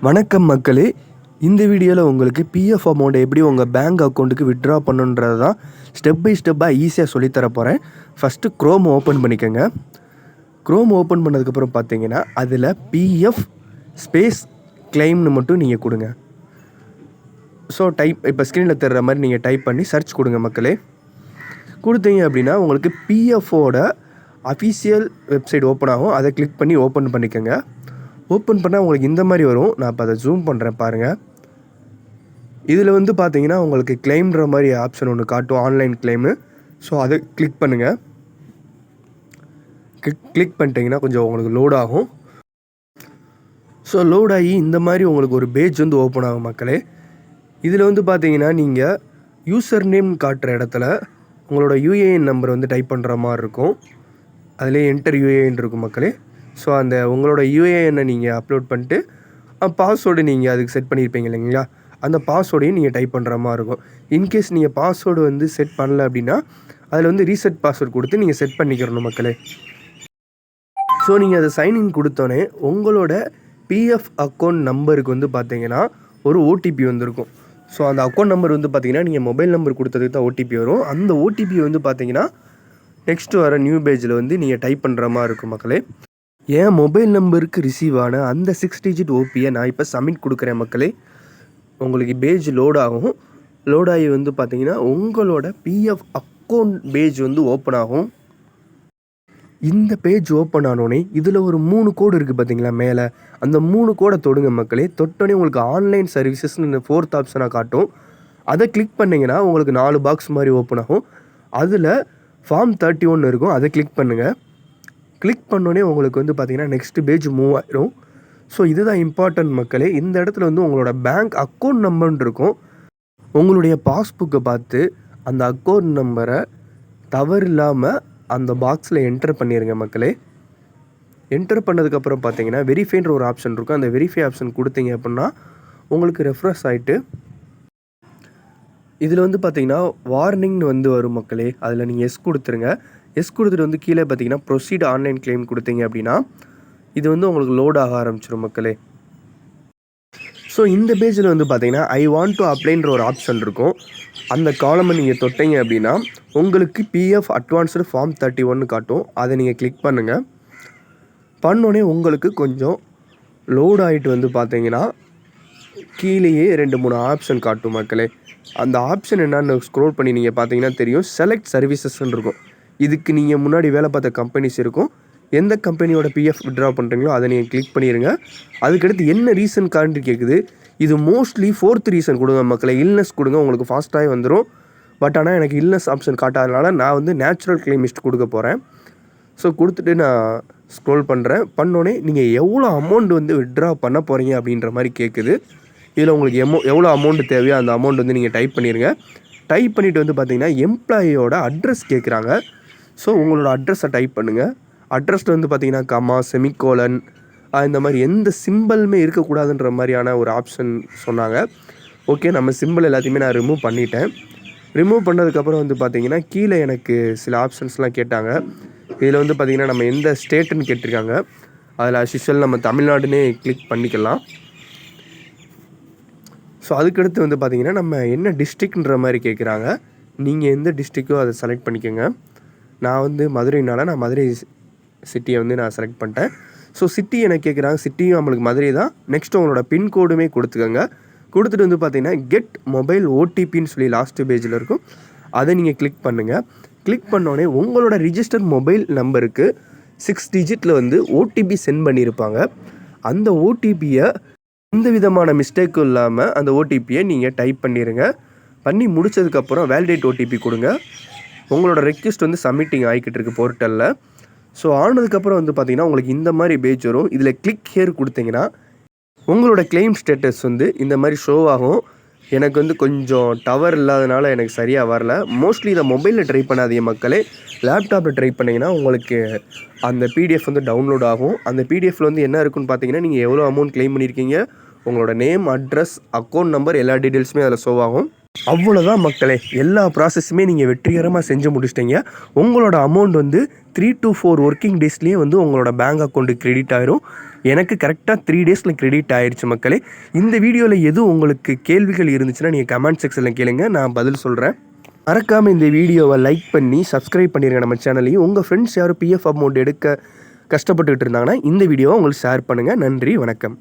வணக்கம் மக்களே, இந்த வீடியோவில் உங்களுக்கு பிஎஃப் அமௌண்ட்டை எப்படி உங்கள் பேங்க் அக்கௌண்ட்டுக்கு வித்ட்ரா பண்ணுன்றது தான் ஸ்டெப் பை ஸ்டெப்பாக ஈஸியாக சொல்லித்தர போகிறேன். ஃபஸ்ட்டு க்ரோம் ஓப்பன் பண்ணிக்கோங்க. க்ரோம் ஓப்பன் பண்ணதுக்கப்புறம் பார்த்தீங்கன்னா அதில் பிஎஃப் ஸ்பேஸ் கிளைம்னு மட்டும் நீங்கள் கொடுங்க. ஸோ இப்போ ஸ்க்ரீனில் தர்ற மாதிரி நீங்கள் டைப் பண்ணி சர்ச் கொடுங்க மக்களே. கொடுத்தீங்க அப்படின்னா உங்களுக்கு பிஎஃப்போட அஃபிஷியல் வெப்சைட் ஓப்பன் ஆகும். அதை கிளிக் பண்ணி ஓப்பன் பண்ணிக்கோங்க. ஓப்பன் பண்ணால் உங்களுக்கு இந்த மாதிரி வரும். நான் இப்போ அதை ஜூம் பண்ணுறேன் பாருங்கள். இதில் பார்த்தீங்கன்னா உங்களுக்கு கிளைம்ன்ற மாதிரி ஆப்ஷன் ஒன்று காட்டும், ஆன்லைன் கிளைமு. ஸோ அதை கிளிக் பண்ணுங்கள். கிளிக் பண்ணிட்டீங்கன்னா கொஞ்சம் உங்களுக்கு லோட் ஆகும். ஸோ லோட் ஆகி இந்த மாதிரி உங்களுக்கு ஒரு பேஜ் ஓப்பன் ஆகும் மக்களே. இதில் பார்த்தீங்கன்னா நீங்கள் யூசர் நேம் காட்டுற இடத்துல உங்களோட யூஏஎன் நம்பர் டைப் பண்ணுற மாதிரி இருக்கும். அதிலே என்டர் யூஏஎன் இருக்கும் மக்களே. ஸோ அந்த உங்களோட யூஏஎன்னை நீங்கள் அப்லோட் பண்ணிட்டு பாஸ்வேர்டு நீங்கள் அதுக்கு செட் பண்ணியிருப்பீங்க இல்லைங்களா, அந்த பாஸ்வேர்டையும் நீங்கள் டைப் பண்ணுற மாதிரி இருக்கும். இன்கேஸ் நீங்கள் பாஸ்வேர்டு செட் பண்ணல அப்படின்னா அதில் ரீசெட் பாஸ்வேர்டு கொடுத்து நீங்கள் செட் பண்ணிக்கிறணும் மக்களே. ஸோ நீங்கள் அதை சைன்இன் கொடுத்தோன்னே உங்களோட பிஎஃப் அக்கௌண்ட் நம்பருக்கு பார்த்தீங்கன்னா ஒரு ஓடிபி வந்திருக்கும். ஸோ அந்த அக்கௌண்ட் நம்பர் பார்த்தீங்கன்னா நீங்கள் மொபைல் நம்பர் கொடுத்ததுக்கு தான் ஓடிபி வரும். அந்த ஓடிபி பார்த்தீங்கன்னா நெக்ஸ்ட்டு வர நியூ பேஜில் நீங்கள் டைப் பண்ணுற மாதிரி இருக்கும் மக்களே. என் மொபைல் நம்பருக்கு ரிசீவ் ஆன அந்த 6 டிஜிட் ஓபியை நான் இப்போ சப்மிட் கொடுக்குறேன் மக்களே. உங்களுக்கு பேஜ் லோட் ஆகும். லோட் ஆகி பார்த்தீங்கன்னா உங்களோட பிஎஃப் அக்கௌண்ட் பேஜ் ஓப்பன் ஆகும். இந்த பேஜ் ஓப்பன் ஆனோடனே இதில் ஒரு 3 கோடு இருக்குது பார்த்தீங்களா மேலே, அந்த 3 கோடை தொடுங்க மக்களே. தொட்டோடனே உங்களுக்கு ஆன்லைன் சர்வீசஸ்னு 4th ஆப்ஷனாக காட்டும். அதை கிளிக் பண்ணிங்கன்னா உங்களுக்கு 4 பாக்ஸ் மாதிரி ஓப்பன் ஆகும். அதில் ஃபார்ம் 31 இருக்கும். அதை கிளிக் பண்ணுங்கள். கிளிக் பண்ணோடனே உங்களுக்கு பார்த்தீங்கன்னா நெக்ஸ்ட் பேஜ் மூவ் ஆயிரும். ஸோ இதுதான் இம்பார்ட்டன்ட் மக்களே. இந்த இடத்துல உங்களோட பேங்க் அக்கௌண்ட் நம்பர்னு இருக்கும். உங்களுடைய பாஸ்புக்கை பார்த்து அந்த அக்கௌண்ட் நம்பரை தவறு இல்லாமல் அந்த பாக்ஸில் என்டர் பண்ணிடுங்க மக்களே. என்டர் பண்ணதுக்கப்புறம் பார்த்தீங்கன்னா வெரிஃபைன்ற ஒரு ஆப்ஷன் இருக்கும். அந்த வெரிஃபை ஆப்ஷன் கொடுத்தீங்க அப்படின்னா உங்களுக்கு ரெஃப்ரெஷ் ஆகிட்டு இதில் பார்த்தீங்கன்னா வார்னிங்னு வரும் மக்களே. அதில் நீங்கள் எஸ் கொடுத்துருங்க. எஸ் கொடுத்துட்டு கீழே பார்த்தீங்கன்னா ப்ரொசீட் ஆன்லைன் கிளைம் கொடுத்தீங்க அப்படின்னா இது உங்களுக்கு லோட் ஆக ஆரம்பிச்சிடும் மக்களே. ஸோ இந்த பேஜில் பார்த்தீங்கன்னா ஐ வாண்ட் டு அப்ளைன்ற ஒரு ஆப்ஷன் இருக்கும். அந்த காலமை நீங்கள் தொட்டீங்க அப்படின்னா உங்களுக்கு பிஎஃப் அட்வான்ஸ்டு ஃபார்ம் 31 காட்டும். அதை நீங்கள் கிளிக் பண்ணுங்கள். பண்ணோடனே உங்களுக்கு கொஞ்சம் லோட் ஆகிட்டு பார்த்தீங்கன்னா கீழேயே 2-3 ஆப்ஷன் காட்டும் மக்களே. அந்த ஆப்ஷன் என்னன்னு ஸ்க்ரோல் பண்ணி நீங்கள் பார்த்தீங்கன்னா தெரியும், செலக்ட் சர்வீசஸ்ன்னு இருக்கும். இதுக்கு நீங்கள் முன்னாடி வேலை பார்த்த கம்பெனிஸ் இருக்கும். எந்த கம்பெனியோட பிஎஃப் வித்ட்ரா பண்ணுறீங்களோ அதை நீங்கள் கிளிக் பண்ணிடுங்க. அதுக்கடுத்து என்ன ரீசன் காண்டி கேட்குது. இது மோஸ்ட்லி 4th ரீசன் கொடுங்க மக்களை. இல்னஸ் கொடுங்க, உங்களுக்கு ஃபாஸ்ட்டாகவே வந்துடும். பட் ஆனால் எனக்கு இல்னஸ் ஆப்ஷன் காட்டாதனால நான் நேச்சுரல் கிளைமிஸ்ட் கொடுக்க போகிறேன். ஸோ கொடுத்துட்டு நான் ஸ்க்ரோல் பண்ணுறேன். பண்ணோடனே நீங்கள் எவ்வளோ அமௌண்ட் வித்ட்ரா பண்ண போகிறீங்க அப்படின்ற மாதிரி கேட்குது. இதில் உங்களுக்கு எவ்வளோ அமௌண்ட் தேவையோ அந்த அமௌண்ட் நீங்கள் டைப் பண்ணிடுங்க. டைப் பண்ணிவிட்டு பார்த்தீங்கன்னா எம்ப்ளாயியோட அட்ரஸ் கேட்குறாங்க. ஸோ உங்களோட அட்ரஸை டைப் பண்ணுங்கள். அட்ரஸில் பார்த்தீங்கன்னா கமா, செமிகோலன் இந்த மாதிரி எந்த சிம்பிளுமே இருக்கக்கூடாதுன்ற மாதிரியான ஒரு ஆப்ஷன் சொன்னாங்க. ஓகே, நம்ம சிம்பிள் எல்லாத்தையுமே நான் ரிமூவ் பண்ணிட்டேன். ரிமூவ் பண்ணதுக்கப்புறம் பார்த்தீங்கன்னா கீழே எனக்கு சில ஆப்ஷன்ஸ்லாம் கேட்டாங்க. இதில் பார்த்தீங்கன்னா நம்ம எந்த ஸ்டேட்டுன்னு கேட்டிருக்காங்க. அதில் அஸ்யூஷுவல் நம்ம தமிழ்நாடுன்னே கிளிக் பண்ணிக்கலாம். ஸோ அதுக்கடுத்து பார்த்தீங்கன்னா நம்ம என்ன டிஸ்ட்ரிக்ட்ன்ற மாதிரி கேட்குறாங்க. நீங்கள் எந்த டிஸ்ட்ரிக்கோ அதை செலக்ட் பண்ணிக்கோங்க. நான் மதுரைனால நான் மதுரை சிட்டியை நான் செலக்ட் பண்ணிட்டேன். ஸோ சிட்டி எனக்கு கேட்குறாங்க. சிட்டியும் நம்மளுக்கு மதுரை தான். நெக்ஸ்ட் உங்களோட பின்கோடுமே கொடுத்துக்கோங்க. கொடுத்துட்டு பார்த்தீங்கன்னா கெட் மொபைல் ஓடிபின்னு சொல்லி லாஸ்ட்டு பேஜில் இருக்கும். அதை நீங்கள் கிளிக் பண்ணுங்கள். கிளிக் பண்ணோடனே உங்களோட ரிஜிஸ்டர் மொபைல் நம்பருக்கு 6 டிஜிட்டில் ஓடிபி சென்ட் பண்ணியிருப்பாங்க. அந்த ஓடிபியை எந்த விதமான மிஸ்டேக்கும் இல்லாமல் அந்த ஓடிபியை நீங்கள் டைப் பண்ணிடுங்க. பண்ணி முடித்ததுக்கப்புறம் வேலிடேட் ஓடிபி கொடுங்க. உங்களோட ரெக்வெஸ்ட் சப்மிட்டிங் ஆகிக்கிட்டு இருக்குது போர்ட்டலில். ஸோ ஆனதுக்கப்புறம் பார்த்தீங்கன்னா உங்களுக்கு இந்த மாதிரி பேஜ் வரும். இதில் கிளிக் ஹியர் கொடுத்தீங்கன்னா உங்களோட கிளைம் ஸ்டேட்டஸ் இந்த மாதிரி ஷோ ஆகும். எனக்கு கொஞ்சம் டவர் இல்லாதனால எனக்கு சரியாக வரல. மோஸ்ட்லி இதை மொபைலில் ட்ரை பண்ணாதீங்க மக்களே. லேப்டாப்பில் ட்ரை பண்ணிங்கன்னா உங்களுக்கு அந்த பிடிஎஃப் டவுன்லோட் ஆகும். அந்த பிடிஎஃப்பில் என்ன இருக்குன்னு பார்த்தீங்கன்னா நீங்கள் எவ்வளோ அமௌண்ட் கிளைம் பண்ணியிருக்கீங்க, உங்களோட நேம், அட்ரஸ், அக்கௌண்ட் நம்பர் எல்லா டீட்டெயில்ஸுமே அதில் ஷோ ஆகும். அவ்வளோதான் மக்களே. எல்லா ப்ராசஸுமே நீங்கள் வெற்றிகரமாக செஞ்சு முடிச்சிட்டிங்க. உங்களோட அமௌண்ட் 3 to 4 ஒர்க்கிங் டேஸ்லேயே உங்களோட பேங்க் அக்கௌண்ட்டுக்கு கிரெடிட் ஆயிரும். எனக்கு கரெக்டாக 3 டேஸில் கிரெடிட் ஆயிடுச்சு மக்களே. இந்த வீடியோவில் எதுவும் உங்களுக்கு கேள்விகள் இருந்துச்சுன்னா நீங்கள் கமெண்ட் செக்ஷனில் கேளுங்க, நான் பதில் சொல்கிறேன். மறக்காமல் இந்த வீடியோவை லைக் பண்ணி சப்ஸ்கிரைப் பண்ணிடுங்க நம்ம சேனலையும். உங்கள் ஃப்ரெண்ட்ஸ் யாரும் பிஎஃப் அமௌண்ட் எடுக்க கஷ்டப்பட்டுக்கிட்டு இருந்தாங்கன்னா இந்த வீடியோவை உங்களுக்கு ஷேர் பண்ணுங்கள். நன்றி, வணக்கம்.